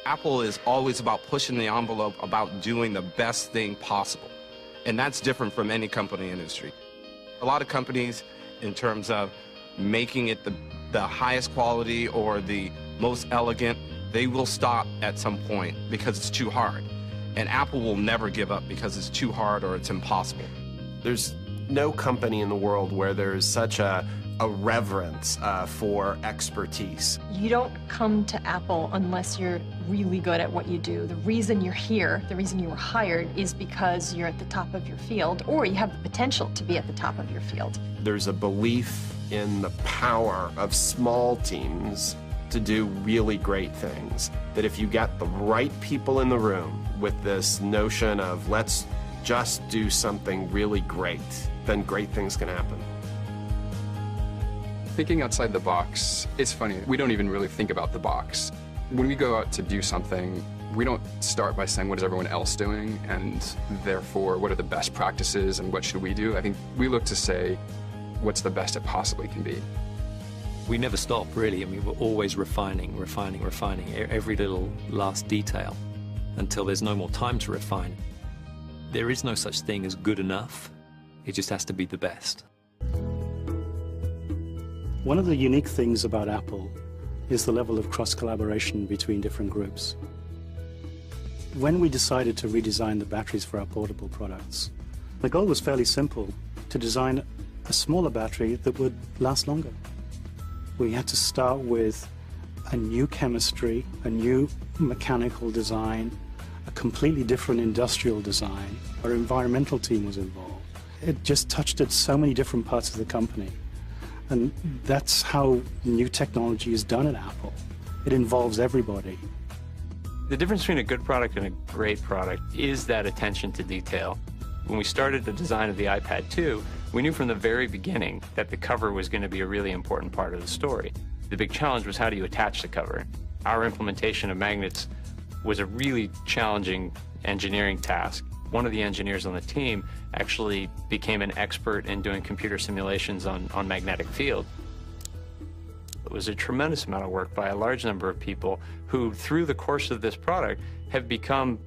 Apple is always about pushing the envelope, about doing the best thing possible. And that's different from any company industry. A lot of companies, in terms of making it the highest quality or the most elegant, they will stop at some point because it's too hard. And Apple will never give up because it's too hard or it's impossible. There's no company in the world where there's such a reverence for expertise. You don't come to Apple unless you're really good at what you do. The reason you're here, the reason you were hired, is because you're at the top of your field, or you have the potential to be at the top of your field. There's a belief in the power of small teams to do really great things, that if you get the right people in the room with this notion of let's just do something really great, then great things can happen. Thinking outside the box, it's funny, we don't even really think about the box. When we go out to do something, we don't start by saying what is everyone else doing and therefore what are the best practices and what should we do. I think we look to say what's the best it possibly can be. We never stop, really. I mean, we're always refining every little last detail until there's no more time to refine. There is no such thing as good enough. It just has to be the best. One of the unique things about Apple is the level of cross-collaboration between different groups. When we decided to redesign the batteries for our portable products, the goal was fairly simple: to design a smaller battery that would last longer. We had to start with a new chemistry, a new mechanical design, a completely different industrial design. Our environmental team was involved. It just touched at so many different parts of the company. And that's how new technology is done at Apple. It involves everybody. The difference between a good product and a great product is that attention to detail. When we started the design of the iPad 2, we knew from the very beginning that the cover was going to be a really important part of the story. The big challenge was, how do you attach the cover? Our implementation of magnets was a really challenging engineering task. One of the engineers on the team actually became an expert in doing computer simulations on magnetic field. It was a tremendous amount of work by a large number of people who, through the course of this product, have become,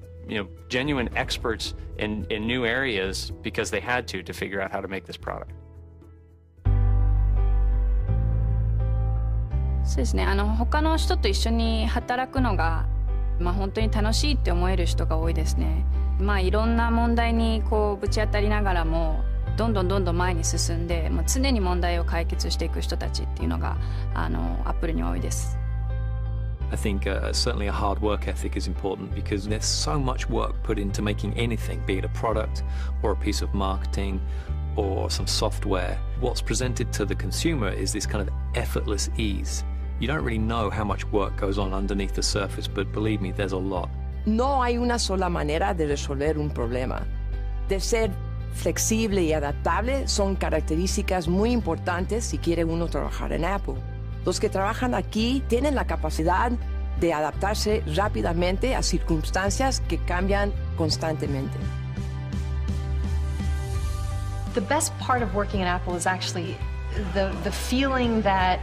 genuine experts in new areas because they had to figure out how to make this product. そうですね。他の人と一緒に働くのが、本当に楽しいって思える人が多いですね。いろんな問題にぶち当たりながらもどんどん前に進んで、常に問題を解決していく人たちっていうのがアップルには多いです。I think certainly a hard work ethic is important because there's so much work put into making anything, be it a product or a piece of marketing or some software. What's presented to the consumer is this kind of effortless ease. You don't really know how much work goes on underneath the surface, but believe me, there's a lot. No hay una sola manera de resolver un problema. De ser flexible y adaptable son características muy importantes si quiere uno trabajar en Apple. Los que trabajan aquí tienen la capacidad de adaptarse rápidamente a circunstancias que cambian constantemente. The best part of working at Apple is actually the feeling that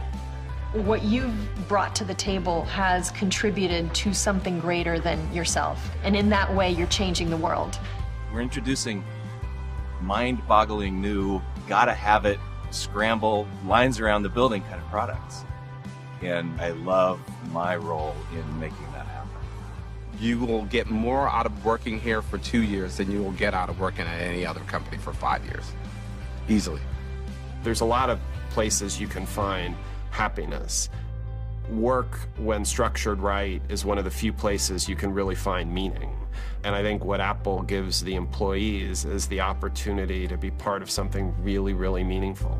what you've brought to the table has contributed to something greater than yourself. And in that way, you're changing the world. We're introducing mind-boggling new, gotta have it, scramble, lines around the building kind of products. And I love my role in making that happen. You will get more out of working here for 2 years than you will get out of working at any other company for 5 years. Easily. There's a lot of places you can find happiness. Work, when structured right, is one of the few places you can really find meaning. And I think what Apple gives the employees is the opportunity to be part of something really, really meaningful.